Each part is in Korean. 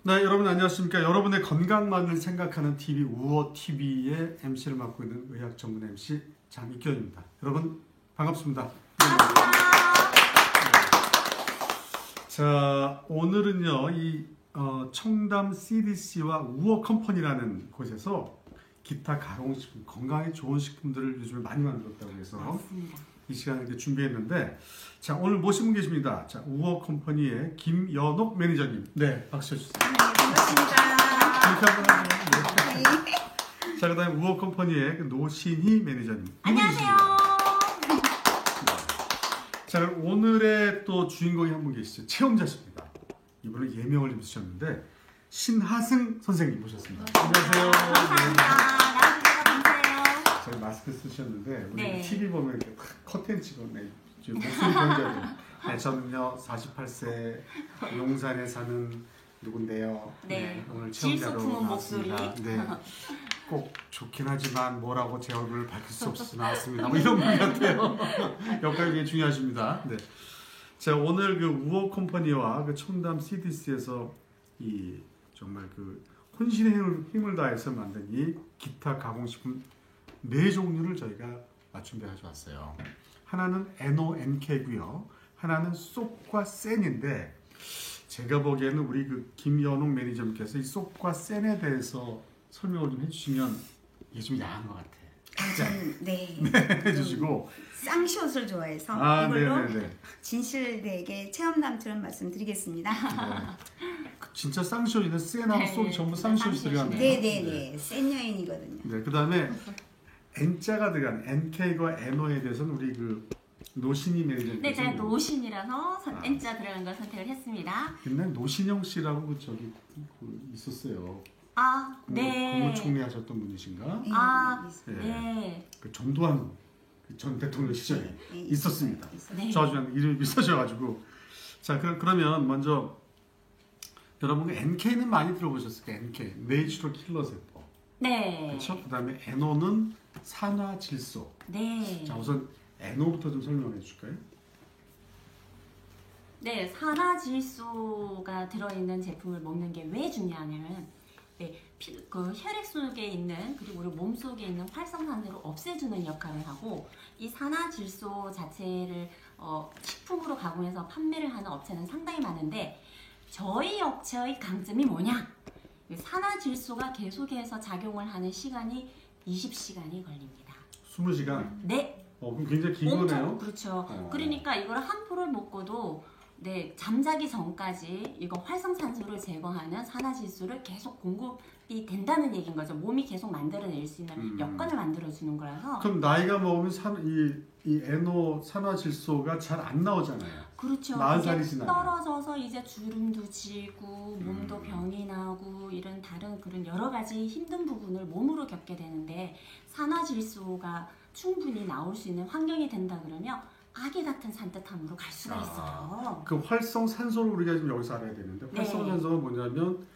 네, 여러분 안녕하십니까? 여러분의 건강만을 생각하는 TV 우어TV의 MC를 맡고 있는 의학 전문 MC 장익견입니다. 여러분 반갑습니다. 자, 오늘은요 이 청담 CDC와 우어컴퍼니라는 곳에서 기타 가공식품, 건강에 좋은 식품들을 요즘에 많이 만들었다고 해서 맞습니다. 이 시간을 이렇게 준비했는데, 자, 오늘 모신 분 계십니다. 자, 우어컴퍼니의 김연옥 매니저님. 네, 박수 주세요. 네, 반갑습니다. 이렇게 한번 하죠. 네. 자, 그 다음에 우어컴퍼니의 노신희 매니저님. 안녕하세요. 자, 그럼 오늘의 또 주인공이 한 분 계시죠. 체험자십니다. 이분은 예명을 좀 쓰셨는데 신하승 선생님 모셨습니다. 안녕하세요. 감사합니다. 나와주셔서 감사해요. 저희 마스크 쓰셨는데 우리 네. TV 보면 이렇게 커튼 찍었네. 지금 목소리 변조해요. 네, 저는요 48세 용산에 사는 누군데요. 네. 오늘 질소 체험자로 품은 나왔습니다. 목소리. 네. 꼭 좋긴 하지만 뭐라고 제 얼굴을 밝힐 수 없어서 나왔습니다. 뭐 이런 분 같아요. 역할이 되게 중요하십니다. 네. 자, 오늘 그 우어컴퍼니와 그 청담 CDC에서 이 정말 그 혼신의 힘을 다해서 만든 이 기타 가공식품 4종류를 저희가 맞춤 배워 왔어요. 하나는 NONK고요. 하나는 쏙과 센인데 제가 보기에는 우리 그 김연옥 매니저님께서 이 쏙과 센에 대해서 설명을 좀 해주시면 이게 좀 야한 것 같아. 네. 해주시고. 쌍시옷을 좋아해서 이걸로 진실되게 체험담처럼 말씀드리겠습니다. 네. 진짜 쌍시옷이네. 센하고 네, 쏙이 전부 진짜 쌍시옷이 쌍시옷이네요. 들어가네요. 네네네. 센 여인이거든요. 네, 그 다음에 N자가 들어간 NK과 NO에 대해서는 우리 그 노신희 매니저님께서 네, 제가 노신이라서 N자 들어간 걸 선택을 했습니다. 옛날 노신영 씨라고 그 저기 그 있었어요. 아, 네. 국무총리 하셨던 분이신가? 아, 네. 네. 그 전두환 전 대통령 시절에 네, 있었습니다. 네. 저 아주 이름이 비슷하셔가지고. 자, 그러면 먼저 여러분 NK는 많이 들어보셨을 거예요. NK, 내추럴 킬러 세포. 네. 그렇죠? 그다음에 NO는 산화질소. 네. 자, 우선 NO부터 좀 설명해 주실까요? 네, 산화질소가 들어있는 제품을 먹는 게 왜 중요하냐면 네, 그 혈액 속에 있는 그리고 우리 몸 속에 있는 활성산소를 없애주는 역할을 하고 이 산화질소 자체를 식품으로 가공해서 판매를 하는 업체는 상당히 많은데 저희 업체의 강점이 뭐냐? 산화질소가 계속해서 작용을 하는 시간이 20시간이 걸립니다. 20시간? 네. 그럼 굉장히 긴 엄청 거네요? 그렇죠. 그러니까 이걸 한 포를 먹고도 네, 잠자기 전까지 이거 활성산소를 제거하는 산화질소를 계속 공급이 된다는 얘기인 거죠. 몸이 계속 만들어낼 수 있는 여건을 만들어주는 거라서. 그럼 나이가 먹으면 이 NO 산화질소가 잘 안 나오잖아요. 그렇죠. 40살이 그게 지나면. 떨어져서 이제 주름도 지고 몸도 병이 나고 이런 다른 그런 여러 가지 힘든 부분을 몸으로 겪게 되는데 산화질소가 충분히 나올 수 있는 환경이 된다 그러면 아기 같은 산뜻함으로 갈 수가 있어요. 그 활성산소를 우리가 지금 여기서 알아야 되는데 네. 활성산소가 뭐냐면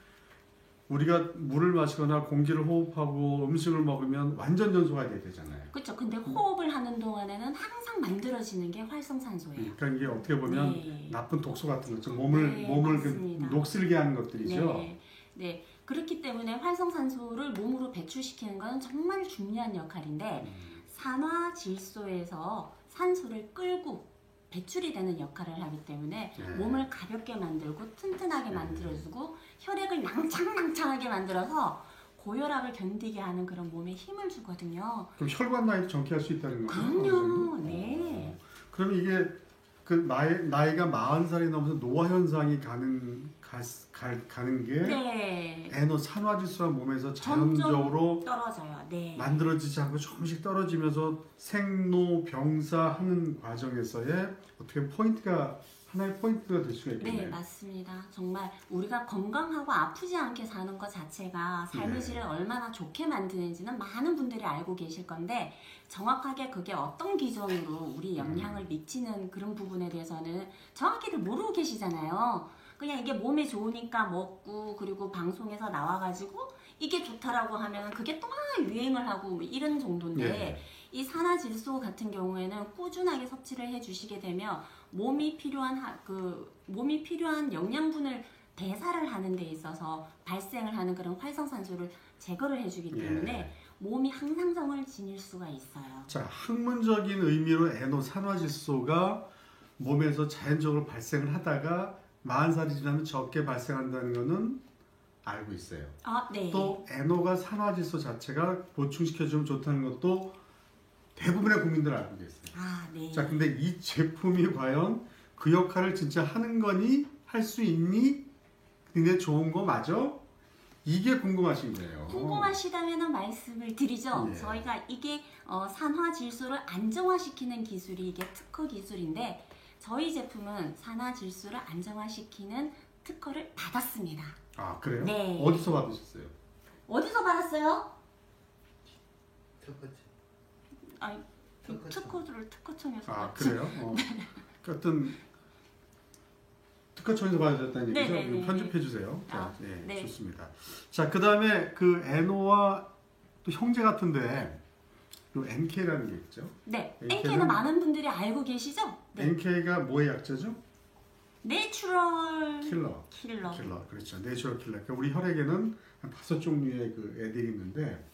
우리가 물을 마시거나 공기를 호흡하고 음식을 먹으면 완전 연소가 돼야 되잖아요. 그렇죠. 근데 호흡을 하는 동안에는 항상 만들어지는 게 활성산소예요. 그러니까 이게 어떻게 보면 네. 나쁜 독소 같은 거죠. 네, 몸을 그 맞습니다. 녹슬게 하는 것들이죠. 네, 네. 그렇기 때문에 활성산소를 몸으로 배출시키는 건 정말 중요한 역할인데 산화질소에서 산소를 끌고 배출이 되는 역할을 하기 때문에 몸을 가볍게 만들고 튼튼하게 만들어주고 혈액을 낭창낭창하게 만들어서 고혈압을 견디게 하는 그런 몸에 힘을 주거든요. 그럼 혈관 나이도 정케할 수 있다는 거죠? 그럼요. 네. 그럼 이게 그 나이가 40살이 넘어서 노화 현상이 가는 게 네. NO 산화질소가 몸에서 점점 자연적으로 떨어져요. 네. 만들어지지 않고 조금씩 떨어지면서 생로병사하는 과정에서의 어떻게 하나의 포인트가 될 수가 있겠네요. 네, 맞습니다. 정말 우리가 건강하고 아프지 않게 사는 것 자체가 삶의 질을 얼마나 좋게 만드는지는 많은 분들이 알고 계실 건데 정확하게 그게 어떤 기준으로 우리 영향을 미치는 그런 부분에 대해서는 정확히들 모르고 계시잖아요. 그냥 이게 몸에 좋으니까 먹고 그리고 방송에서 나와가지고 이게 좋다라고 하면 그게 또 하나 유행을 하고 이런 정도인데 이 산화질소 같은 경우에는 꾸준하게 섭취를 해주시게 되면 몸이 필요한 영양분을 대사를 하는 데 있어서 발생을 하는 그런 활성산소를 제거를 해주기 때문에 예. 몸이 항상성을 지닐 수가 있어요. 자, 학문적인 의미로 에노산화질소가 몸에서 자연적으로 발생을 하다가 40살이 지나면 적게 발생한다는 거는 알고 있어요. 아, 네. 또 에노가 산화질소 자체가 보충시켜주면 좋다는 것도 대부분의 국민들 알고 계세요. 아, 네. 자, 근데 이 제품이 과연 그 역할을 진짜 하는 거니? 할 수 있니? 근데 좋은 거 맞아? 이게 궁금하신 거예요. 궁금하시다면 말씀을 드리죠. 예. 저희가 이게 산화질소를 안정화시키는 기술이 이게 특허 기술인데 저희 제품은 산화질소를 안정화시키는 특허를 받았습니다. 아, 그래요? 네. 어디서 받으셨어요? 어디서 받았어요? 특허지. 아니, 특허를 특허청에서 아, 받지. 그래요? 어떤 특허청에서 받으셨다는 얘기죠? 네네네. 이거 편집해 주세요. 자, 아, 네, 네. 좋습니다. 자, 그 다음에 그 에노와 또 형제 같은데 요 NK라는 게 있죠? 네, NK 는 NK는 많은 분들이 알고 계시죠? 네. NK가 뭐의 약자죠? 내추럴 킬러. 킬러. 그렇죠. 내추럴 킬러. 그러니까 우리 혈액에는 한 5종류의 그 애들이 있는데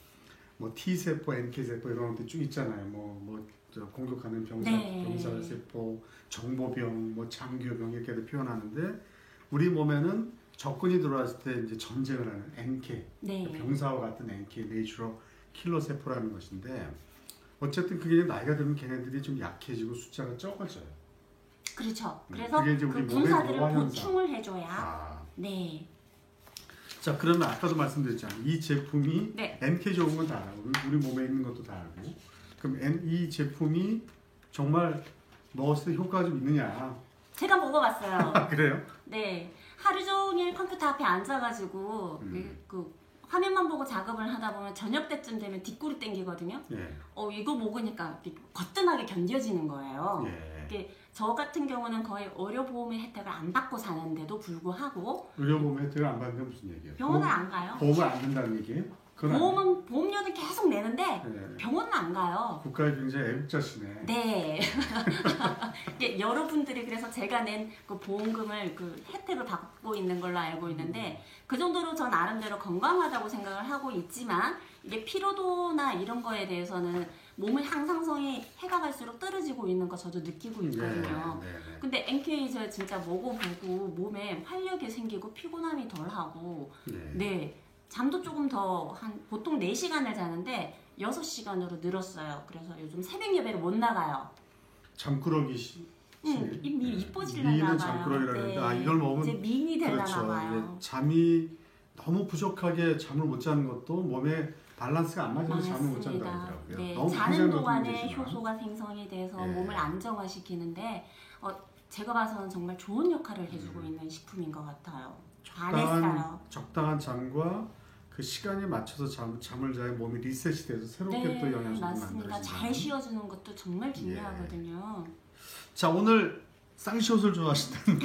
뭐 T 세포, NK 세포 이런 것들 쭉 있잖아요. 저 공격하는 네. 병사 세포, 정보병, 뭐 장교병 이렇게도 표현하는데 우리 몸에는 적군이 들어왔을 때 이제 전쟁을 하는 NK, 네. 병사와 같은 NK, 내추럴 킬러 세포라는 것인데 어쨌든 그게 이제 나이가 들면 걔네들이 좀 약해지고 숫자가 적어져요. 그렇죠. 그래서 그게 이제 그 우리 몸의 분사들을 노화 현상. 보충을 해줘야. 아. 네. 자, 그러면 아까도 말씀드렸잖아요. 이 제품이 네. NK 좋은 건 다 알고 우리 몸에 있는 것도 다 알고 그럼 이 제품이 정말 먹었을 때 효과가 좀 있느냐? 제가 먹어봤어요. 그래요? 네. 하루 종일 컴퓨터 앞에 앉아가지고 그 화면만 보고 작업을 하다 보면 저녁 때쯤 되면 뒷골이 땡기거든요. 예. 이거 먹으니까 이렇게 거뜬하게 견뎌지는 거예요. 예. 이게 저 같은 경우는 거의 의료보험의 혜택을 안 받고 사는데도 불구하고 의료보험 혜택을 안 받는 게 무슨 얘기예요? 병원을 안 가요. 보험을 안 든다는 얘기예요? 그건 보험은 보험료는 계속 내는데 아니에요. 예. 병원은 안 가요. 국가에 굉장히 애국자시네. 네. 이게 여러분들이 그래서 제가 낸 그 보험금을 그 혜택을 받고 있는 걸로 알고 있는데 그 정도로 저 나름대로 건강하다고 생각을 하고 있지만 이게 피로도나 이런 거에 대해서는 몸의 항상성이 해가 갈수록 떨어지고 있는 거 저도 느끼고 있거든요. 네. 근데 NK 저 진짜 먹어보고 몸에 활력이 생기고 피곤함이 덜하고 네. 잠도 조금 더 보통 4시간을 자는데 6시간으로 늘었어요. 그래서 요즘 새벽 예배를 못 나가요. 잠꾸러기 입이 이뻐지려나 봐요. 미인은 잠꾸러기라고 하는데 아, 이걸 먹으면 이제 미인이 되려나 그렇죠. 봐요. 이제 잠이 너무 부족하게 잠을 못 자는 것도 몸에 밸런스가 안 맞아서 잠을 못 잔다고 하더라고요. 네, 너무 자는 굉장히 동안에 힘드시지만. 효소가 생성이 돼서 예. 몸을 안정화시키는데 제가 봐서는 정말 좋은 역할을 해주고 있는 식품인 것 같아요. 반했어요. 적당한 잠과 그 시간에 맞춰서 잠을 자야 몸이 리셋이 돼서 새롭게 또 영양소를 맞습니다. 만들어지는. 잘 쉬어주는 것도 정말 중요하거든요. 자, 오늘 쌍시옷을 좋아하시다는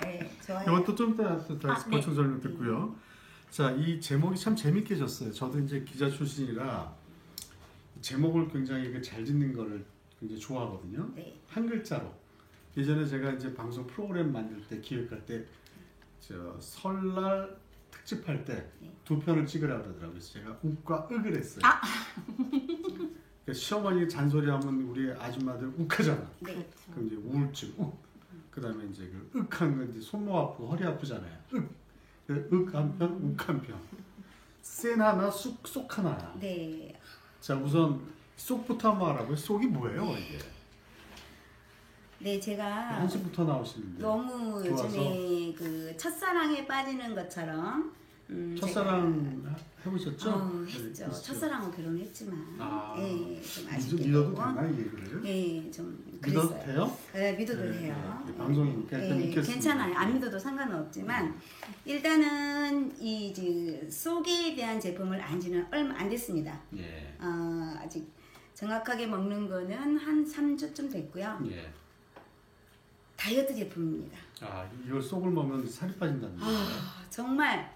네, 좋아요. 이것도 좀 이따 네. 보충 설명 듣고요. 자, 이 제목이 참 재밌게 졌어요. 저도 이제 기자 출신이라 제목을 굉장히 잘 짓는 거를 굉장히 좋아하거든요. 네. 한 글자로. 예전에 제가 이제 방송 프로그램 만들 때 기획할 때 설날 특집할 때 두 편을 찍으라 그러더라고요. 그래서 제가 욱과 윽을 했어요. 그러니까 시어머니 잔소리하면 우리 아줌마들 욱하잖아. 네. 그럼 이제 우울증, 그다음에 이제 그 윽한 건 이제 손목 아프고 허리 아프잖아요. 윽 한 편, 욱 한 편. 센 하나, 쏙 하나. 네. 자, 우선 쏙부터 한번 알아보요. 쏙이 뭐예요, 이게? 네, 제가 한시부터 나오시는데. 너무 좋아서. 요즘에 그 첫사랑에 빠지는 것처럼 첫사랑 해보셨죠? 했죠. 네, 첫사랑은 결혼했지만 아, 예, 좀 믿어도 아쉽게도 되나 이 얘기를? 예, 좀 믿어도 그랬어요. 돼요? 네, 믿어도 네, 해요. 네, 방송이니까 일단 믿겠습니다. 괜찮아요. 안 믿어도 상관은 없지만 일단은 이 속에 대한 제품을 안지는 얼마 안 됐습니다. 예. 아직 정확하게 먹는 거는 한 3주쯤 됐고요. 예. 다이어트 제품입니다. 아, 이걸 쏙을 먹으면 살이 빠진다는 거예요? 정말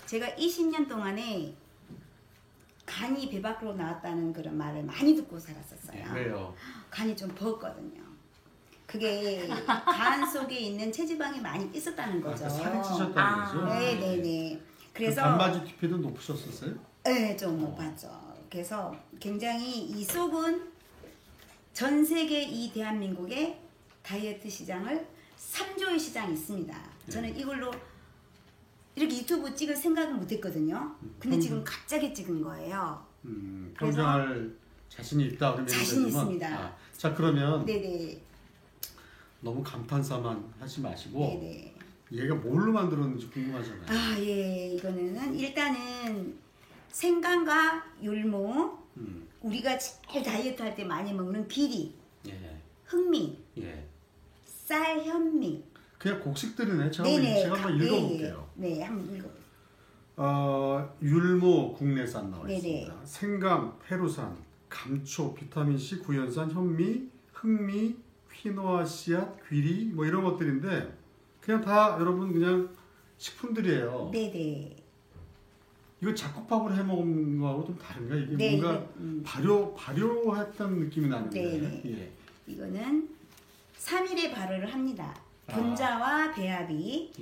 제가 20년 동안에 간이 배 밖으로 나왔다는 그런 말을 많이 듣고 살았었어요. 왜요? 간이 좀 부었거든요. 그게 간 속에 있는 체지방이 많이 있었다는 아, 거죠. 살이 찌셨다는 아. 거죠? 네네네. 그래서 단마지 TP도 높으셨었어요? 네, 좀 높았죠. 그래서 굉장히 이 쏙은 전 세계 이 대한민국의 다이어트 시장을 3조의 시장이 있습니다. 저는 이걸로 이렇게 유튜브 찍을 생각은 못했거든요. 근데 지금 갑자기 찍은 거예요. 그래서 평정할 자신이 있다 그러면 자신 되지만, 있습니다. 자 그러면 네네. 너무 감탄사만 하지 마시고 네네. 얘가 뭘로 만들었는지 궁금하잖아요. 아, 예. 이거는 일단은 생강과 율무, 음, 우리가 제일 다이어트 할 때 많이 먹는 비리, 예, 흑미, 예. 쌀, 현미. 그냥 곡식들이네. 네네. 제가 한번 읽어볼게요. 네, 한번 읽어. 율무 국내산 나와 네네. 있습니다. 생강, 페루산, 감초, 비타민 C, 구연산, 현미, 흑미, 퀴노아 씨앗, 귀리 뭐 이런 것들인데 그냥 다 여러분 그냥 식품들이에요. 네네. 이거 잡곡밥으로 해 먹은 거하고 좀 다른가? 이게 네, 뭔가 발효했던 느낌이 나는데. 네네. 예. 이거는 3일에 발효를 합니다. 분자와 배합이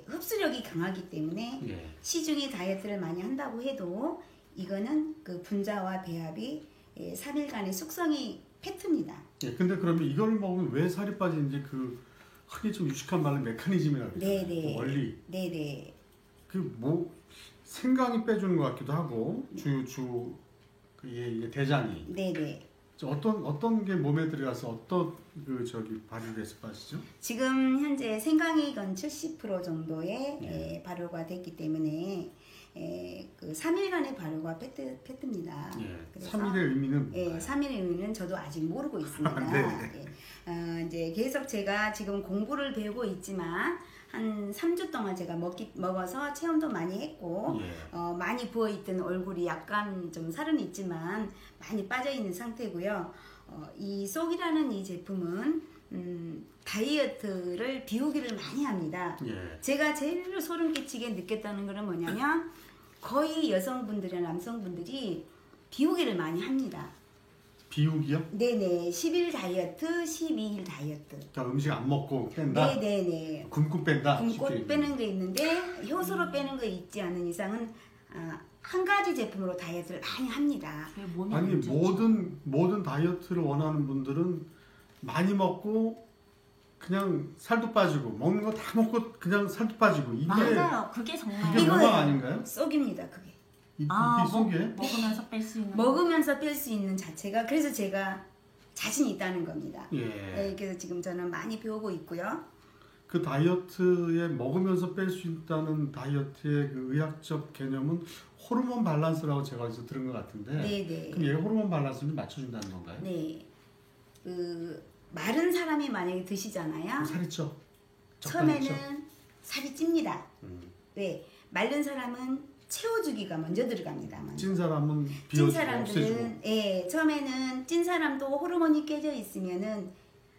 흡수력이 강하기 때문에 예. 시중에 다이어트를 많이 한다고 해도 이거는 그 분자와 배합이 3일간의 숙성이 페트입니다. 예. 근데 그러면 이걸 먹으면 왜 살이 빠지는지 그 흔히 좀 유식한 말로 메커니즘이라고 네네. 그 원리. 네네. 그 뭐 생강이 빼주는 것 같기도 하고 이게 대장이 네네. 어떤 게 몸에 들어가서 어떤 그 발효를 해서 빠지죠? 지금 현재 생강이 건 70% 정도의 예. 발효가 됐기 때문에 그 3일간의 발효가 페트입니다. 예. 그래서 3일의 의미는 예, 뭔가요? 3일의 의미는 저도 아직 모르고 있습니다. 네. 예. 이제 계속 제가 지금 공부를 배우고 있지만 한 3주 동안 제가 먹어서 체험도 많이 했고 예. 많이 부어있던 얼굴이 약간 좀 살은 있지만 많이 빠져있는 상태고요. 이 쏙이라는 이 제품은 다이어트를 비우기를 많이 합니다. 예. 제가 제일 소름 끼치게 느꼈다는 것은 뭐냐면 거의 여성분들이나 남성분들이 비우기를 많이 합니다. 비우기요? 네네. 10일 다이어트, 12일 다이어트. 그러니까 음식 안 먹고 뺀다? 네네네. 굶고 뺀다? 굶고 쉽게 빼는 게 있는데 효소로 빼는 거 있지 않은 이상은 한 가지 제품으로 다이어트를 많이 합니다. 왜 몸이 아니 안 좋죠? 모든 다이어트를 원하는 분들은 많이 먹고 그냥 살도 빠지고 먹는 거 다 먹고 그냥 살도 빠지고 이게 맞아요. 그게 정말 이게 이거예요. 로망 아닌가요? 쏙입니다. 그게. 이 아, 속에 먹으면서 뺄 수 있는 먹으면서 뺄 수 있는 자체가 그래서 제가 자신 있다는 겁니다. 예. 네, 그래서 지금 저는 많이 배우고 있고요. 그 다이어트에 먹으면서 뺄 수 있다는 다이어트의 그 의학적 개념은 호르몬 밸런스라고 제가 어디서 들은 것 같은데 네네. 그럼 얘 호르몬 밸런스를 맞춰준다는 건가요? 네. 그 마른 사람이 만약에 드시잖아요. 그럼 살이 쪄? 적당히 쪄? 처음에는 살이 찝니다. 음. 왜? 마른 사람은 채워주기가 먼저 들어갑니다. 먼저. 찐 사람은 찐 비워주고 없애주고 사람들은 처음에는 찐 사람도 호르몬이 깨져 있으면은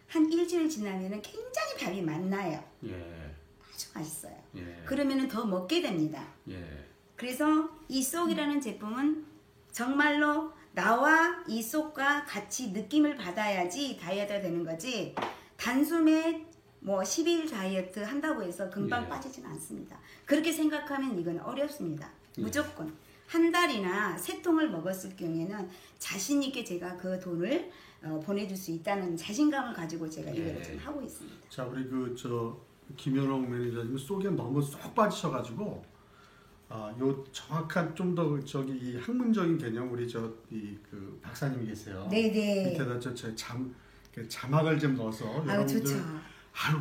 한 일주일 지나면은 굉장히 밥이 맛나요. 예. 아주 맛있어요. 예. 그러면은 더 먹게 됩니다. 예. 그래서 이 쏙이라는 제품은 정말로 나와 이 쏙과 같이 느낌을 받아야지 다이어트가 되는 거지 단숨에 뭐 10일 다이어트 한다고 해서 금방 예. 빠지진 않습니다. 그렇게 생각하면 이건 어렵습니다. 예. 무조건 한 달이나 3통을 먹었을 경우에는 자신 있게 제가 그 돈을 보내줄 수 있다는 자신감을 가지고 제가 이걸 지금 하고 있습니다. 자 우리 김현옥 매니저님 속에 너무 쏙 빠지셔가지고 요 정확한 좀 더 이 학문적인 개념 우리 그 박사님이 계세요. 네네. 밑에다 자막을 좀 넣어서 아유 여러분들 좋죠.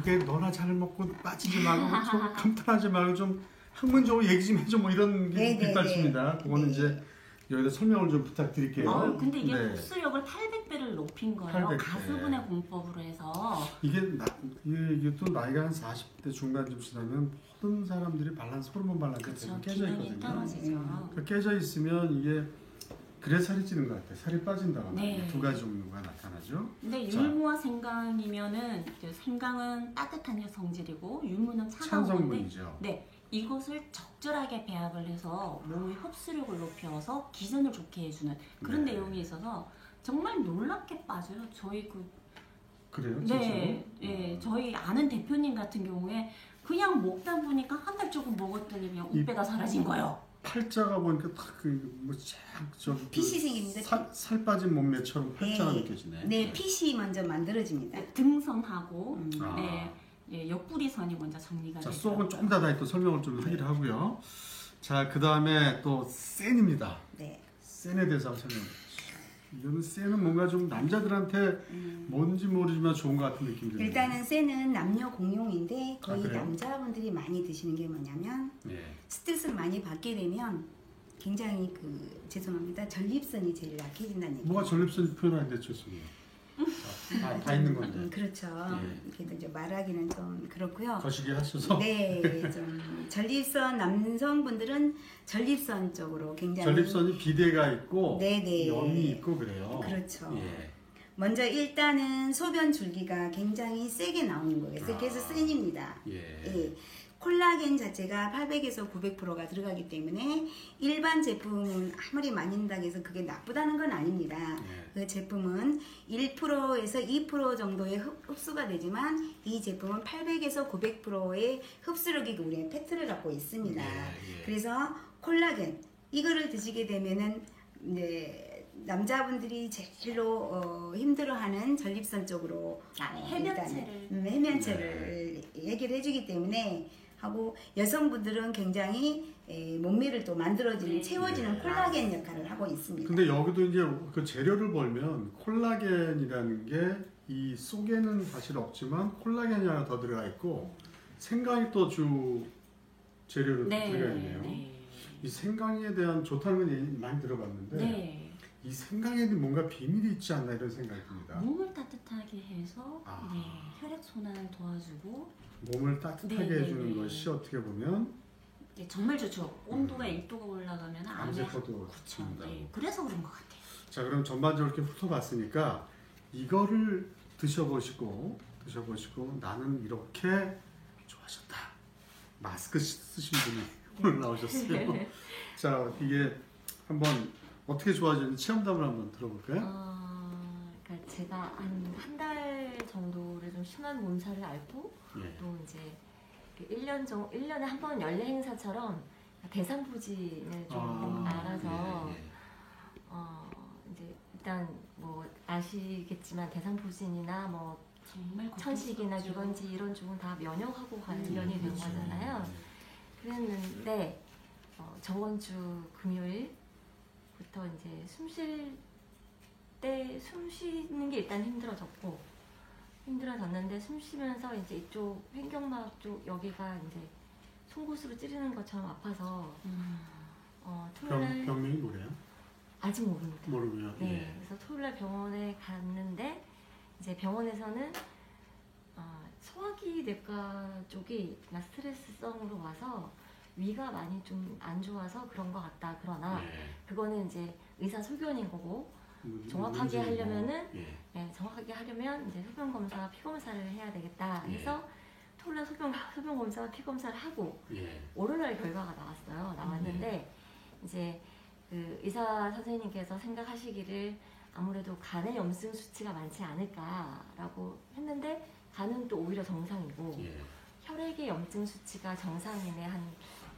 그게 너나 잘 먹고 빠지지 말고 좀 감탄하지 말고 좀 학문적으로 얘기 좀 해줘 뭐 이런 게 네네네. 빗발칩니다. 그거는 네. 이제 여기다 설명을 좀 부탁드릴게요. 근데 이게 네. 흡수력을 800배를 높인 거예요. 800배. 가수분해 공법으로 해서. 이게 또 나이가 한 40대 중반쯤 지나면 모든 사람들이 호르몬 밸런스가 그렇죠. 대부분 깨져 기능이 있거든요. 떨어지죠. 그 깨져 있으면 이게 그래서 살이 찌는 것 같아요. 살이 빠진다거나 네. 두 가지 종류가 나타나죠. 근데 자. 율무와 생강이면은 생강은 따뜻한 성질이고 율무는 차가운 건데 찬성분이죠. 네, 이것을 적절하게 배합을 해서 몸의 흡수력을 높여서 기전을 좋게 해주는 그런 네. 내용이 있어서 정말 놀랍게 빠져요. 저희 그래요? 네, 진짜로? 예, 저희 아는 대표님 같은 경우에 그냥 먹다 보니까 한 달 조금 먹었더니 그냥 이- 우배가 사라진 거예요. 팔자가 보니까 딱그뭐쫙저 핏이 생깁니다. 살 빠진 몸매처럼 팔자가 네. 느껴지네. 네, 핏이 먼저 만들어집니다. 등선하고 아. 네, 예, 옆구리선이 먼저 정리가 자, 되죠. 속은 좀 더 또 설명을 좀 하기로 하고요. 자, 그 다음에 또 센입니다. 네. 센에 대해서 한번 설명해 주시죠. 이거는 센은 뭔가 좀 남자들한테 뭔지 모르지만 좋은 것 같은 느낌이 드네요. 일단은 쇠는 남녀 공용인데 거의 아, 그래요? 남자분들이 많이 드시는 게 뭐냐면 예. 스트레스를 많이 받게 되면 굉장히 죄송합니다. 전립선이 제일 약해진다는 얘기. 뭐가 전립선 표현하는데 죄송해요. 다 있는 건데. 그렇죠. 예. 그래도 이제 말하기는 좀 그렇고요. 거시기 하셔서 네, 좀 전립선 남성분들은 전립선 쪽으로 굉장히 전립선이 비대가 있고 네네. 염이 있고 그래요. 그렇죠. 예. 먼저 일단은 소변 줄기가 굉장히 세게 나오는 거예요. 그래서 아. 센입니다. 예. 예. 콜라겐 자체가 800에서 900%가 들어가기 때문에 일반 제품은 아무리 많이 넣는다고 해서 그게 나쁘다는 건 아닙니다. 예. 그 제품은 1%에서 2% 정도의 흡수가 되지만 이 제품은 800에서 900%의 흡수력이 우리의 페트를 갖고 있습니다. 예, 예. 그래서 콜라겐 이거를 드시게 되면은 이제 남자분들이 제일로 힘들어하는 전립선 쪽으로 해면체를. 일단, 해면체를 얘기를 해주기 때문에 하고 여성분들은 굉장히 몸매를 또 만들어지는 네. 채워지는 네. 콜라겐 역할을 하고 있습니다. 근데 여기도 이제 그 재료를 벌면 콜라겐이라는 게 이 속에는 사실 없지만 콜라겐이 하나 더 들어가 있고 생강이 또 주 재료로 네, 들어가 있네요. 네. 이 생강에 대한 좋다는 건 얘기 많이 들어봤는데 네. 이 생강에는 뭔가 비밀이 있지 않나 이런 생각이 듭니다. 몸을 따뜻하게 해서 아. 네, 혈액 순환을 도와주고 몸을 따뜻하게 네, 네, 해주는 네. 것이 어떻게 보면 네, 정말 좋죠. 온도가 1도가 올라가면 암에 암세포도 그렇죠. 좋습니다. 네, 그래서 그런 것 같아요. 자, 그럼 전반적으로 이렇게 훑어봤으니까 이거를 드셔보시고 나는 이렇게 좋아졌다. 마스크 쓰신 분이 오늘 나오셨어요. 자, 이게 한번 어떻게 좋아지는지 체험담을 한번 들어볼까요? 그러니까 제가 한 달 정도를 좀 심한 몸살을 앓고 예. 또 이제 1년에 한 번 연례 행사처럼 대상포진을 좀 알아서 예, 예. 이제 일단 뭐 아시겠지만 대상포진이나 뭐 정말 천식이나 걱정스럽죠. 유런지 이런 쪽은 다 면역하고 관련이 된 그렇죠. 거잖아요. 그랬는데 저번 주 금요일부터 이제 숨 쉬는 게 일단 힘들어졌는데 숨 쉬면서 이제 이쪽 횡격막 쪽 여기가 이제 송곳으로 찌르는 것처럼 아파서 토요일날 병명이 뭐래요? 아직 모릅니다. 모르고요. 네, 예. 그래서 토요일날 병원에 갔는데 이제 병원에서는 소화기 내과 쪽이 스트레스성으로 와서 위가 많이 좀 안 좋아서 그런 것 같다. 그러나 예. 그거는 이제 의사 소견인 거고 뭐, 정확하게 문제는 뭐, 하려면은 예. 네, 정확하게 하려면 이제 소변 검사, 피 검사를 해야 되겠다. 예. 해서 토요일날 소변 검사, 피 검사를 하고 예. 월요일날 결과가 나왔는데 이제 그 의사 선생님께서 생각하시기를 아무래도 간의 염증 수치가 많지 않을까라고 했는데 간은 또 오히려 정상이고 예. 혈액의 염증 수치가 정상인의 한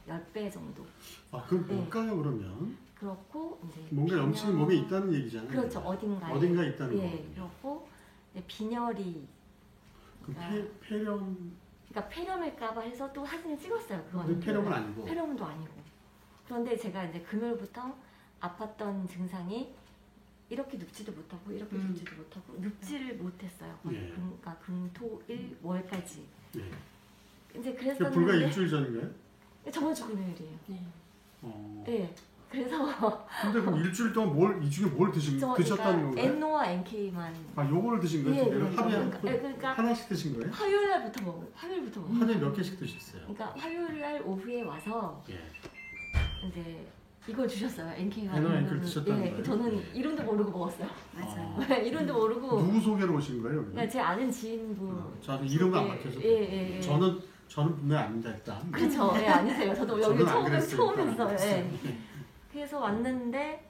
10배 정도. 아, 그럼 네. 뭘까요, 그러면? 그렇고 이제 뭔가 염증이 빈혈- 몸에 있다는 얘기잖아요. 그렇죠. 어딘가에. 어딘가 있다는 예, 거거든요. 그렇고 이제 빈혈이 그럼 폐렴, 그러니까 폐렴일까봐 해서 또 사진을 찍었어요. 그거는. 근데 폐렴은 아니고. 폐렴도 아니고. 그런데 제가 이제 금요일부터 아팠던 증상이 이렇게 눕지도 못하고 이렇게 눕지도 못하고 눕지를 못했어요. 거의 예. 그러니까 금토일 월까지. 예. 이제 그게 불과 그랬었는데 일주일 전인가요? 저번 주 금요일이에요. 네. 네. 그래서 근데 그럼 일주일 동안 이 중에 뭘 드셨다는 그러니까 건가요? 엔노와 NK만 아, 요거를 드신 거예요? 두 개를? 하루에 그러니까 하나씩 드신 거예요? 화요일날부터 먹어요. 화요일부터 먹어요. 하루에 몇 개씩 드셨어요? 그러니까 화요일날 오후에 와서 예. 이제 이걸 주셨어요. NK와 엔노와 NK를 드셨다는 예, 거예요? 저는 예. 이름도 모르고 먹었어요. 맞아요. 이름도 모르고 누구 소개로 오신 거예요? 여기? 그냥 제 아는 지인분. 저는 이름을 안 예, 밝혀서. 예. 저는 분명 아닙니다, 일단. 그렇죠. 예, 아니세요. 저도 여기 저는 안 그랬어요, 처음이었어요. 일단. 예. 그래서 왔는데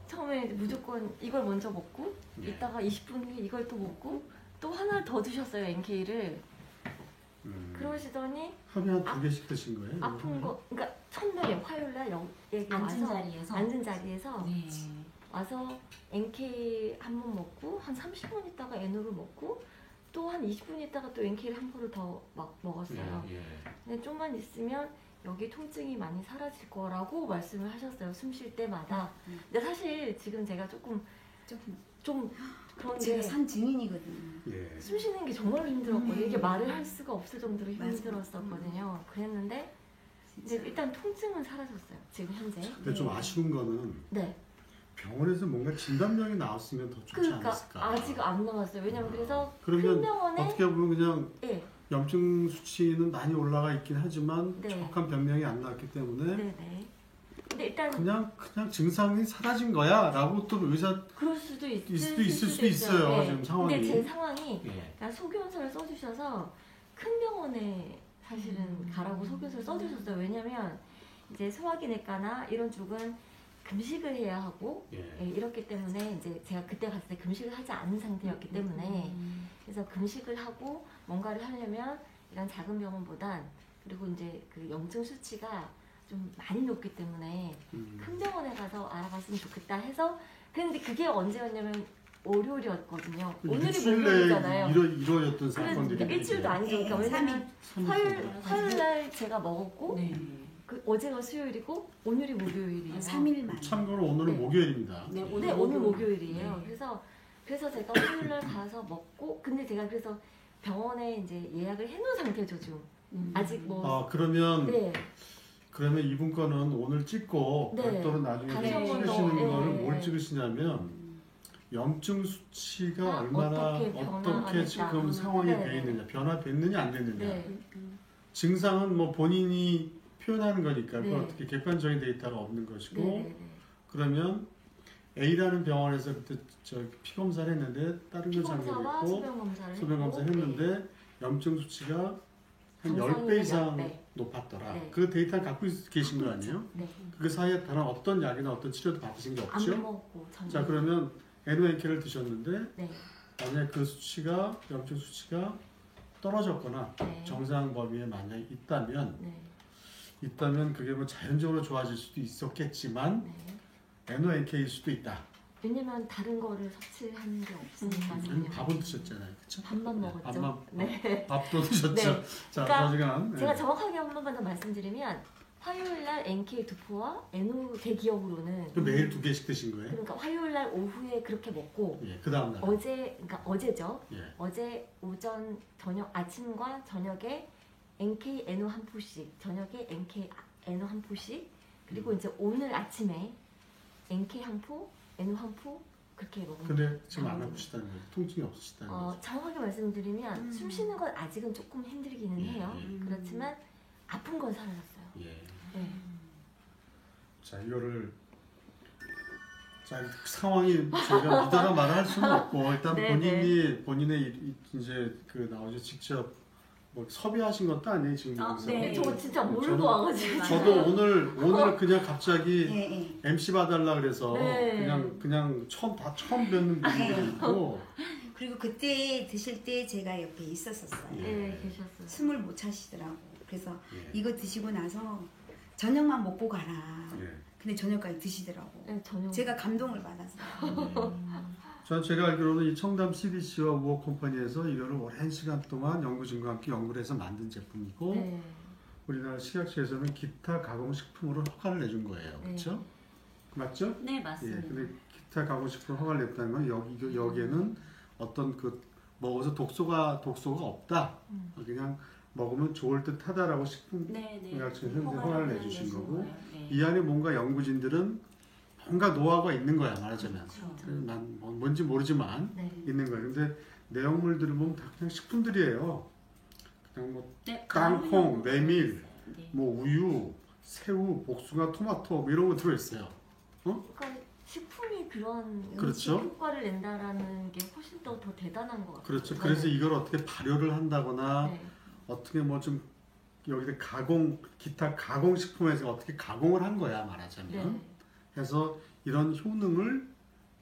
처음에 무조건 이걸 먼저 먹고 예. 이따가 20분 후에 이걸 또 먹고 또 하나를 더 드셨어요, NK를. 그러시더니 하루에 한 2개씩 드신 거예요? 아픈 거, 그러니까 첫날에 화요일날 여기 앉은 와서 자리에서. 앉은 자리에서 네. 와서 NK 한 번 먹고 한 30분 있다가 에노를 먹고 또 한 20분 있다가 또 NK를 한 포를 더 막 먹었어요. 예. 근데 좀만 있으면 여기 통증이 많이 사라질 거라고 말씀을 하셨어요. 숨 쉴 때마다. 근데 사실 지금 제가 조금 좀 그런 제가 게 산 증인이거든요. 예. 숨 쉬는 게 정말로 힘들었거든요. 이게 말을 할 수가 없을 정도로 맞아요. 힘들었었거든요. 그랬는데 이제 일단 통증은 사라졌어요. 지금 현재. 근데 좀 아쉬운 거는 네. 병원에서 뭔가 진단명이 나왔으면 더 좋지 그러니까 않았을까? 아직 안 나왔어요. 왜냐면 그래서 큰 그러면 병원에 어떻게 보면 그냥 예, 염증 수치는 많이 올라가 있긴 하지만 네. 정확한 변명이 안 나왔기 때문에 네네. 근데 일단 그냥 증상이 사라진 거야라고 또 의사 그럴 수도 있을 수도 있어요, 지금 상황이. 근데 제 상황이 예. 그러니까 소견서를 써주셔서 큰 병원에 사실은 가라고 소견서를 써주셨어요. 왜냐면 이제 소화기내과나 이런 쪽은 금식을 해야 하고 예, 이렇기 때문에 이제 제가 그때 갔을 때 금식을 하지 않은 상태였기 때문에 그래서 금식을 하고 뭔가를 하려면 이런 작은 병원보단 그리고 이제 그 염증 수치가 좀 많이 높기 때문에 큰 병원에 가서 알아봤으면 좋겠다 해서 근데 그게 언제였냐면 월요일이었거든요. 오늘이 목요일이잖아요. 이루어졌던 사건들이 그러니까 일주일도 아니죠. 그러니까 네, 왜냐면 화요일 날 제가 먹었고 네. 그 어제가 수요일이고 오늘이 목요일이에요. 3일만. 참고로 오늘은 네. 목요일입니다. 네, 네, 오늘 목요일이에요. 네. 그래서 제가 화요일 날 가서 먹고 근데 제가 그래서 병원에 이제 예약을 해놓은 상태죠 지금. 아직 뭐 그러면 네. 그러면 이분 거는 오늘 찍고 네. 별도로 나중에 다시 한 번 더, 찍으시는 네. 거를 뭘 찍으시냐면 염증 수치가 얼마나 어떻게 변화가 어떻게 됐다. 지금 상황이 네. 돼 있느냐, 변화됐느냐 안 됐느냐. 네. 증상은 뭐 본인이 표현하는 거니까 네. 그건 어떻게 객관적인 데이터가 없는 것이고 네. 그러면 A라는 병원에서 그때 피 검사를 했는데 다른 걸 피검사와 장면했고 소변 검사를 소변 검사를 했고, 했는데 염증 수치가 한 정상이면 10배 이상 10배. 높았더라. 네. 그 데이터를 갖고 계신 거 아니에요? 네. 그 사이에 다른 어떤 약이나 어떤 치료도 받으신 게 안 없죠? 먹고 전혀. 자 그러면 NONK를 드셨는데 네. 만약 그 수치가 염증 수치가 떨어졌거나 네. 정상 범위에 만약 있다면 네. 그게 뭐 자연적으로 좋아질 수도 있었겠지만 네. NONK일 수도 있다. 왜냐면 다른 거를 섭취하는 게 없으니까 전혀. 밥은 드셨잖아요, 그렇죠? 밥만 먹었죠. 네. 밥도 드셨죠. 네. 자, 그러니까 어지간 제가 정확하게 한 번만 더 말씀드리면 화요일날 NK 두포와 NO 제 기억으로는 그 매일 2개씩 드신 거예요? 그러니까 화요일날 오후에 그렇게 먹고 예, 그 다음 날. 그러니까 어제죠. 예. 어제 오전 저녁 아침과 저녁에 NK NO 한 포씩, 저녁에 NK NO 한 포씩 그리고 이제 오늘 아침에 NK 한 포, NO 한 포 그렇게 먹으면 근데 지금 안 아프시다는 거예요? 통증이 없으시다는 거죠? 정확하게 말씀드리면 숨 쉬는 건 아직은 조금 힘들기는 예, 해요. 예. 그렇지만 아픈 건 사라졌어요. 예. 네. 자, 이거를 자, 상황이 제가 이따가 말할 수는 없고 일단 네, 본인의 이제 그 나오죠 직접 뭐 섭외하신 것도 아니에요 지금 여기서. 네. 저 진짜 모르고 저는- 와가지고 저도 오늘 그냥 갑자기 예, 예. MC 봐달라 그래서 네. 그냥 처음 뵙는 분들이 있고 그리고 그때 드실 때 제가 옆에 있었었어요. 네 계셨어요. 숨을 못 차시더라고. 그래서 예. 이거 드시고 나서 저녁만 먹고 가라. 예. 근데 저녁까지 드시더라고. 네, 저녁 제가 감동을 받았어요. 제가 알기로는 이 청담 CDC와 우호 컴퍼니에서 이거를 오랜 시간 동안 연구진과 함께 연구를 해서 만든 제품이고 네. 우리나라 식약처에서는 기타 가공식품으로 허가를 내준 거예요. 네. 그렇죠? 맞죠? 네, 예. 맞습니다. 근데 기타 가공식품 허가를 냈다는 건 여기에는 어떤 그 먹어서 독소가 없다. 그냥 먹으면 좋을 듯하다라고 식품의약처에서 허가를 내주신 거고 이 안에 뭔가 연구진들은 뭔가 노하우가 있는 거야 말하자면. 그렇죠. 난 뭔지 모르지만 네. 있는 거예요. 근데 내용물들을 보면 다 그냥 식품들이에요. 그냥 뭐 네, 땅콩, 메밀, 네. 뭐 우유, 새우, 복숭아, 토마토 뭐 이런 거 들어있어요. 그러니까 식품이 그런 음식 그렇죠. 효과를 낸다라는 게 훨씬 더 대단한 것 같아요. 그렇죠. 그래서 이걸 어떻게 발효를 한다거나 네. 어떻게 뭐 좀 여기서 기타 가공식품에서 어떻게 가공을 한 거야 말하자면. 네. 해서 이런 효능을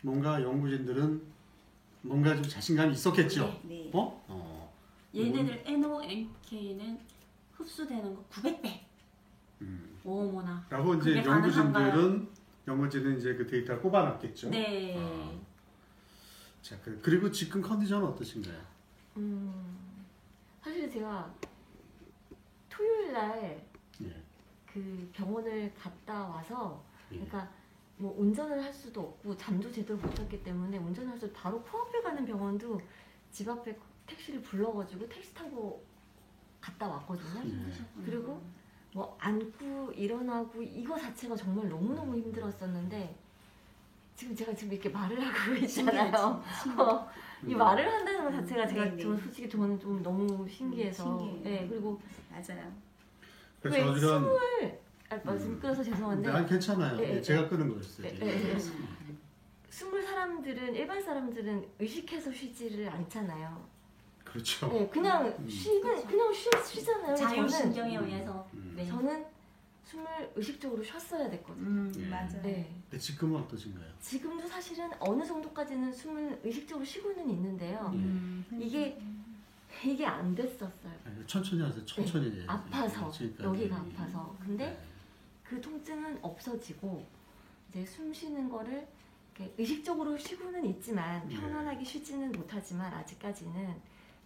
뭔가 연구진들은 뭔가 좀 자신감이 있었겠죠. 네. 얘네들 NOMK는 흡수되는 거 900배. 어머나. 라고 이제 그게 가능한가요? 연구진은 이제 그 데이터를 뽑아놨겠죠. 네. 자, 그리고 지금 컨디션은 어떠신가요? 사실 제가 토요일 날 예. 그 병원을 갔다 와서 예. 그러니까 뭐 운전을 할 수도 없고 잠도 제대로 못 잤기 때문에 운전할 수 바로 코앞에 가는 병원도 집 앞에 택시를 불러가지고 택시 타고 갔다 왔거든요. 예. 그리고 뭐 앉고 일어나고 이거 자체가 정말 너무너무 힘들었었는데 제가 지금 이렇게 말을 하고 있잖아요. 이 말을 한다는 것 자체가 네네. 솔직히 저는 좀 너무 신기해서 신기해요. 네, 그리고 맞아요. 왜 그래서 숨을 말씀 끊어서 죄송한데 아니 괜찮아요. 예, 예, 제가 끄는 거였어요. 예, 예. 숨을 일반 사람들은 의식해서 쉬지를 않잖아요. 그렇죠. 네, 그냥 쉬잖아요. 자율신경에 의해서. 네. 저는 숨을 의식적으로 쉬었어야 됐거든요. 예. 맞아요. 네. 근데 지금은 어떠신가요? 지금도 사실은 어느 정도까지는 숨을 의식적으로 쉬고는 있는데요. 이게 안 됐었어요. 아니, 천천히 하세요. 천천히. 아파서 지금까지. 여기가 아파서. 근데 네. 그 통증은 없어지고 이제 숨 쉬는 거를 이렇게 의식적으로 쉬고는 있지만 편안하게 쉬지는 못하지만 아직까지는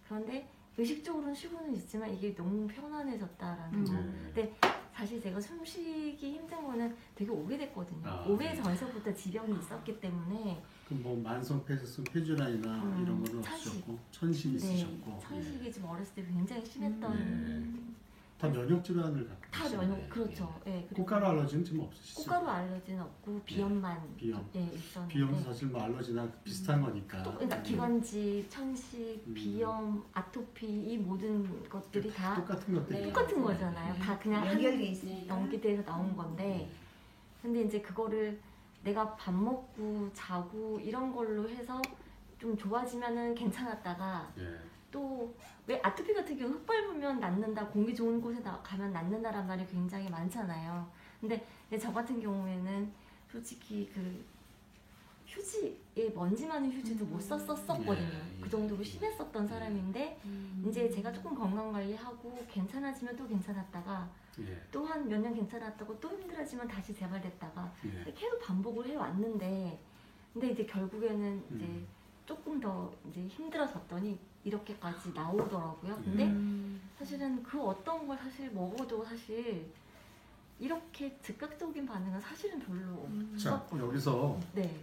그런데 의식적으로는 쉬고는 있지만 이게 너무 편안해졌다라는 거. 근데 사실 제가 숨쉬기 힘든 거는 되게 오래됐거든요. 오래전서부터 지병이 있었기 때문에 뭐 만성 폐쇄성 폐질환이나 이런 거는 천식. 없으셨고 천식이 있으셨고 천식이 좀 어렸을 때 굉장히 심했던 다 면역 질환을 갖고 다 계시네. 면역 그렇죠. 예. 그리고 꽃가루 알러지는 지금 없으시죠? 꽃가루 알러지는 없고 비염만 비염. 있었는데 비염은 사실 뭐 알러지나 비슷한 거니까. 그러니까 기관지, 천식, 비염, 아토피 이 모든 것들이 다 똑같은 것들이 네. 똑같은 거잖아요. 다 그냥 연결돼 있으니까. 연기돼서 나온 건데 근데 이제 그거를 내가 밥 먹고 자고 이런 걸로 해서 좀 좋아지면은 괜찮았다가 예. 또 왜 아토피 같은 경우 흙 밟으면 낫는다, 공기 좋은 곳에 가면 낫는다라는 말이 굉장히 많잖아요. 근데 저 같은 경우에는 솔직히 그 휴지에 먼지 많은 휴지도 못 썼었거든요. 예. 그 정도로 심했었던 사람인데 이제 제가 조금 건강 관리하고 괜찮아지면 또 괜찮았다가 예. 또 한 몇 년 괜찮았다고 또 힘들어지면 다시 재발됐다가 예. 계속 반복을 해왔는데 근데 이제 결국에는 이제 조금 더 이제 힘들어졌더니 이렇게까지 나오더라고요. 근데 사실은 그 어떤 걸 사실 먹어도 사실 이렇게 즉각적인 반응은 사실은 별로 자, 없었거든요. 여기서 네.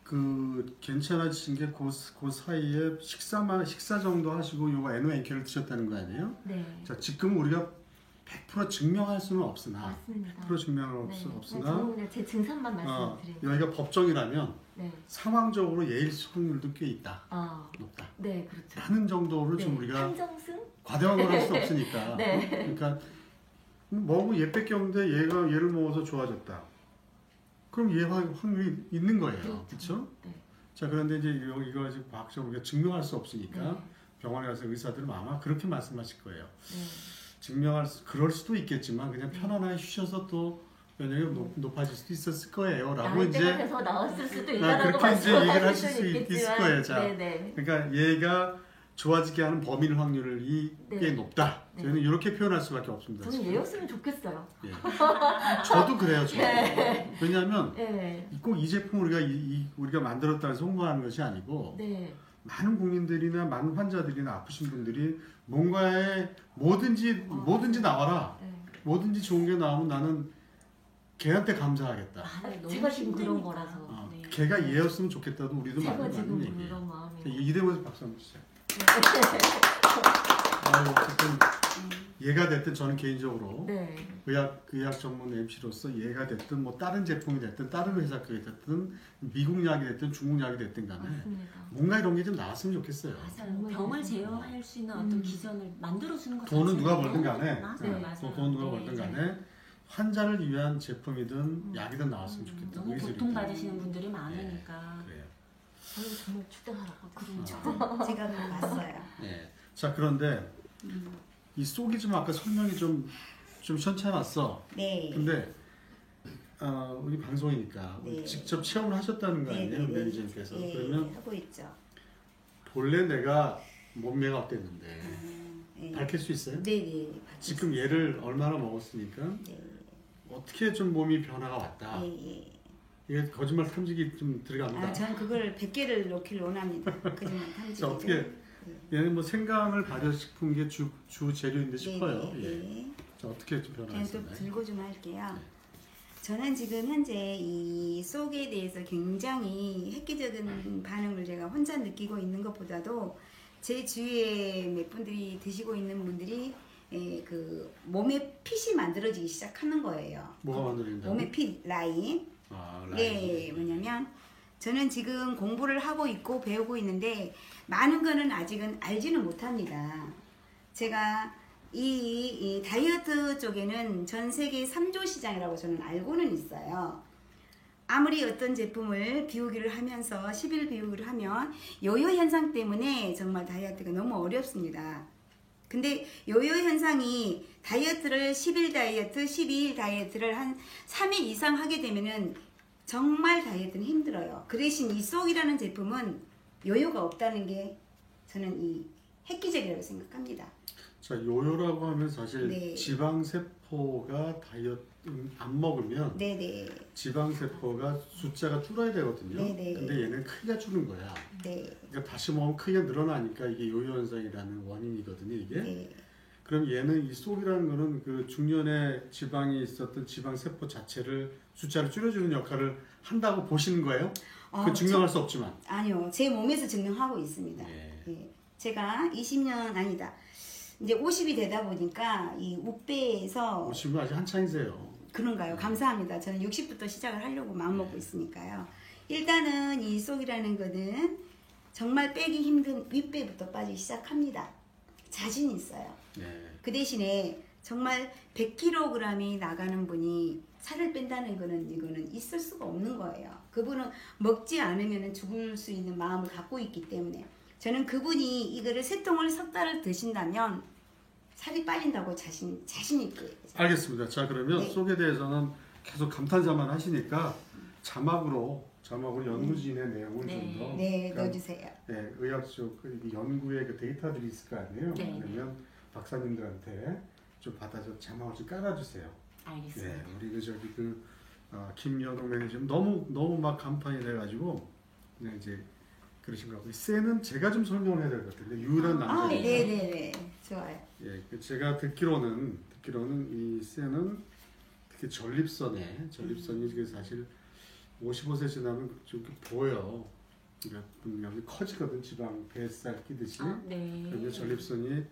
그 괜찮아지신 게 그 사이에 식사 정도 하시고 요거 NONK를 드셨다는 거 아니에요? 네. 자, 지금 우리가 100% 증명할 수는 없으나 맞습니다. 100% 증명은 네. 없으나 저는 그냥 제 증상만 말씀드릴게요. 여기가 법정이라면 네. 상황적으로 예일 확률도 꽤 있다. 높다. 네, 그렇죠. 라는 정도로 네. 좀 우리가 한정승? 과대한 걸 할 수 없으니까. 네. 그러니까 먹고 얘밖에 없는데 얘를 먹어서 좋아졌다. 그럼 얘 확률이 있는 거예요. 그렇죠? 네. 자, 그런데 이제 이거 지금 과학적으로 우리가 증명할 수 없으니까 네. 병원에 가서 의사들은 아마 그렇게 말씀하실 거예요. 네. 그럴 수도 있겠지만 그냥 편안하게 쉬셔서 또 면역이 높아질 수도 있었을 거예요. 라고 나이대가 이제 돼서 나왔을 수도 있다라고 그렇게 이제 얘기를 하실 말씀하실 수 수는 있을 있겠지만 거예요. 자, 네네. 그러니까 얘가 좋아지게 하는 범인 확률이 네. 꽤 높다. 네. 저희는 이렇게 표현할 수밖에 없습니다. 저는 지금. 얘였으면 좋겠어요. 예. 저도 그래요. 저도. 왜냐하면 네. 꼭 이 제품 우리가 만들었다고 해서 홍보하는 것이 아니고 네. 많은 국민들이나 많은 환자들이나 아프신 분들이 뭔가에 뭐든지 나와라. 네. 뭐든지 좋은 게 나오면 나는 걔한테 감사하겠다. 제가 지금 그런 거라서. 네. 걔가 얘였으면 좋겠다도 우리도 제가 많은 지금 얘기예요. 그런 마음이. 이대모에서 박수 한번 주세요. 어쨌든 얘가 됐든 저는 개인적으로 네. 의학 전문 MC로서 얘가 됐든 뭐 다른 제품이 됐든 다른 회사 그게 됐든 미국 약이 됐든 중국 약이 됐든 간에 맞습니다. 뭔가 이런 게 좀 나왔으면 좋겠어요. 맞아요. 병을 제어할 수 있는 어떤 기전을 만들어주는 것 돈은 자체가 누가 벌든 간에 맞아요, 네. 맞아요. 돈 누가 네, 벌든 네. 간에 환자를 위한 제품이든 약이든 나왔으면 좋겠다. 너무 의술이든. 고통받으시는 분들이 많으니까. 그래요. 저는 정말 축대하거든요. 제가 그거 봤어요. 네. 자, 그런데 이 속이 좀 아까 설명이 좀 시원찮았어. 네. 근데 우리 방송이니까 네. 직접 체험을 하셨다는 거 아니에요, 네네네. 매니저님께서. 예, 그러면 하고 있죠. 본래 내가 몸매가 어땠는데 예. 밝힐 수 있어요? 네네. 지금 얘를 얼마나 먹었으니까 네. 어떻게 좀 몸이 변화가 왔다. 예, 예. 이게 거짓말 탐지기 좀 들어갑니다. 아, 저는 그걸 100개를 놓기를 원합니다. 거짓말 탐지기. 자, 어떻게 얘는 뭐 생강을 발효시킨 게 주 재료인데 싶어요. 예. 네. 자, 어떻게 좀 저는 또 변화했나요? 들고 좀 할게요. 저는 지금 현재 이 속에 대해서 굉장히 획기적인 반응을 제가 혼자 느끼고 있는 것보다도 제 주위에 몇 분들이 드시고 있는 분들이 그 몸에 핏이 만들어지기 시작하는 거예요. 뭐가 만들어진다고? 몸에 핏 라인. 아, 네, 라인. 뭐냐면 저는 지금 공부를 하고 있고 배우고 있는데 많은 거는 아직은 알지는 못합니다. 제가 이 다이어트 쪽에는 전 세계 3조 시장이라고 저는 알고는 있어요. 아무리 어떤 제품을 비우기를 하면서 10일 비우기를 하면 요요 현상 때문에 정말 다이어트가 너무 어렵습니다. 근데 요요 현상이 다이어트를 10일 다이어트, 12일 다이어트를 한 3일 이상 하게 되면은 정말 다이어트는 힘들어요. 그 대신 이 속이라는 제품은 요요가 없다는 게 저는 이 획기적이라고 생각합니다. 자, 요요라고 하면 사실 네. 지방세포가 다이어트 안 먹으면 네네. 지방세포가 숫자가 줄어야 되거든요. 네네. 근데 얘는 크기가 줄는 거야. 네. 그러니까 다시 먹으면 크기가 늘어나니까 이게 요요 현상이라는 원인이거든요. 이게. 네. 그럼 얘는 이 속이라는 거는 그 중년에 지방이 있었던 지방세포 자체를 숫자를 줄여주는 역할을 한다고 보시는 거예요? 그 증명할 수 없지만. 아니요. 제 몸에서 증명하고 있습니다. 예. 예. 제가 20년 아니다. 이제 50이 되다 보니까 이 우배에서 보시면 아직 한창이세요. 그런가요? 감사합니다. 저는 60부터 시작을 하려고 마음먹고 있으니까요. 일단은 이 속이라는 거는 정말 빼기 힘든 윗배부터 빠지기 시작합니다. 자신 있어요. 네. 그 대신에 정말 100kg이 나가는 분이 살을 뺀다는 거는 이거는 있을 수가 없는 거예요. 그분은 먹지 않으면 죽을 수 있는 마음을 갖고 있기 때문에 저는 그분이 이거를 3통을 석 달을 드신다면 살이 빠진다고 자신 있게. 알겠습니다. 자, 그러면 네. 속에 대해서는 계속 감탄사만 하시니까 자막으로 연구진의 내용을 네. 좀 더. 네, 넣어주세요. 네, 의학적 그 연구의 그 데이터들이 있을 거 아니에요. 네. 그러면 박사님들한테 좀 받아서 자막을 좀 깔아주세요. 알겠습니다. 네, 우리 그 저기 김여동 매니저 너무 막 간판이 돼가지고 그냥 이제 그러신 것 같고 쎄는 제가 좀 설명을 해야 될 것 같은데 유일한 남자. 네. 네네네. 좋아요. 예, 그 제가 듣기로는 이 쎄는 특히 전립선이 이게 사실 55세 지나면 좀 보여. 그러니까 분명히 커지거든 지방 뱃살 끼듯이. 네. 그런데 전립선이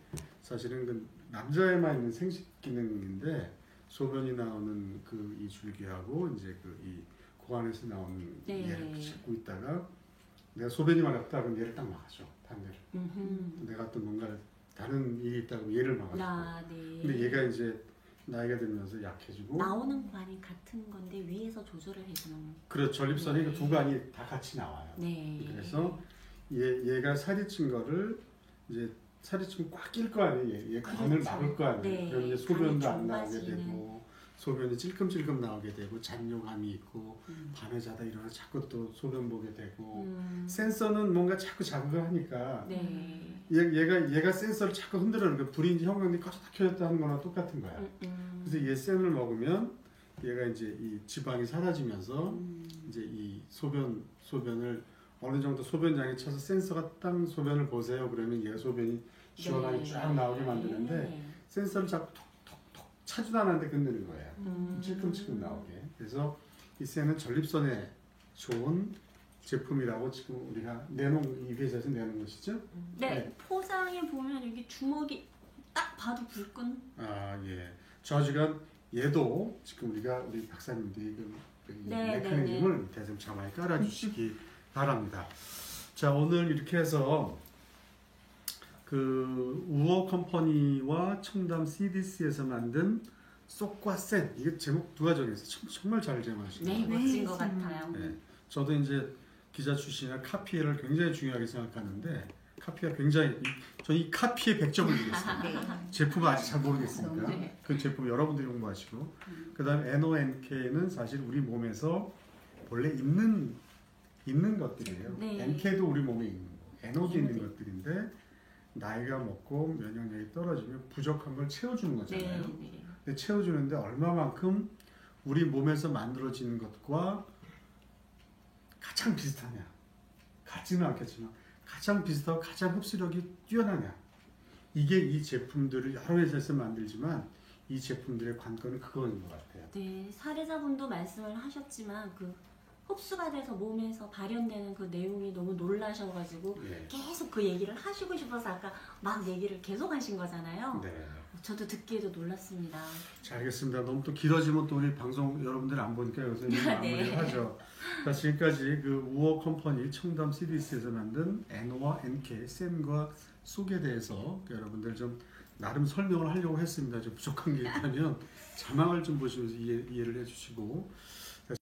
사실은 그 남자에만 있는 생식 기능인데 소변이 나오는 그 이 줄기하고 이제 그 이 고안에서 나오는 네. 얘를 싣고 있다가 내가 소변이 마렵다 그럼 얘를 딱 막아줘 반대로. 내가 또 뭔가를 다른 일이 있다고 얘를 막아줘. 네. 근데 얘가 이제 나이가 들면서 약해지고. 나오는 관이 같은 건데 위에서 조절을 해주는. 그렇죠. 전립선이 네. 그 두 관이 다 같이 나와요. 네. 그래서 얘가 살이 찐 거를 이제 살이 찌면 꽉 낄 거 아니에요. 얘 관을 그렇죠. 막을 거 아니에요. 네. 그럼 이제 소변도 간이 안 나오게 좁아지는. 되고 소변이 찔끔찔끔 나오게 되고 잔뇨감이 있고 밤에 자다 일어나 자꾸 또 소변 보게 되고 센서는 뭔가 자꾸 자극을 하니까 네. 얘가 센서를 자꾸 흔들어는 거야. 불이 이제 형광등이 꺼졌다 켜졌다 하는 거나 똑같은 거야. 그래서 얘 센을 먹으면 얘가 이제 이 지방이 사라지면서 이제 이 소변을 어느 정도 소변량이 차서 센서가 딱 소변을 보세요. 그러면 얘 소변이 시원하게 쫙 나오게 만드는데 네. 센서를 자꾸 톡톡톡 차지도 않았는데 건드는 거예요. 찔끔찔끔 나오게. 그래서 이 센은 전립선에 좋은 제품이라고 지금 우리가 이 회사에서 내는 것이죠. 네. 포장에 보면 여기 주먹이 딱 봐도 불끈. 아 예. 좌지간 얘도 지금 우리 박사님들이 이 네, 메커니즘을 밑에 좀 자막에 깔아주시기 바랍니다. 자, 오늘 이렇게 해서 그 우어 컴퍼니와 청담 CDC에서 만든 쏙과 센, 이게 제목 누가 정했어요? 정말 잘 제목하시네요. 네, 멋진 것 같아요. 네. 저도 이제 기자 출신이라 카피를 굉장히 중요하게 생각하는데 카피가 굉장히 저는 이 카피에 100점을 드리겠습니다. 네. 제품은 아직 잘 모르겠으니까 네. 그 제품 여러분들이 공부하시고 그다음에 NONK는 사실 우리 몸에서 원래 있는 것들이에요. 네. NK도 우리 몸에 있는 거, NO도 있는 것들인데 나이가 먹고 면역력이 떨어지면 부족한 걸 채워주는 네, 거잖아요. 네. 근데 채워주는데 얼마만큼 우리 몸에서 만들어지는 것과 가장 비슷하냐? 같지는 않겠지만 가장 비슷하고 가장 흡수력이 뛰어나냐? 이게 이 제품들을 여러 회사에서 만들지만 이 제품들의 관건은 그거인 것 같아요. 네, 사례자분도 말씀을 하셨지만 그 흡수가 돼서 몸에서 발현되는 그 내용이 너무 놀라셔가지고 예. 계속 그 얘기를 하시고 싶어서 아까 막 얘기를 계속 하신 거잖아요. 네. 저도 듣기에도 놀랐습니다. 자, 알겠습니다. 너무 또 길어지면 또 우리 방송 여러분들 안 보니까 여기서 이제 마무리를 네. 하죠. 자, 지금까지 그 우어 컴퍼니 청담 CDC에서 만든 NO와 NK, 쌤과 속에 대해서 여러분들 좀 나름 설명을 하려고 했습니다. 좀 부족한 게 있다면 자막을 좀 보시면서 이해를 해주시고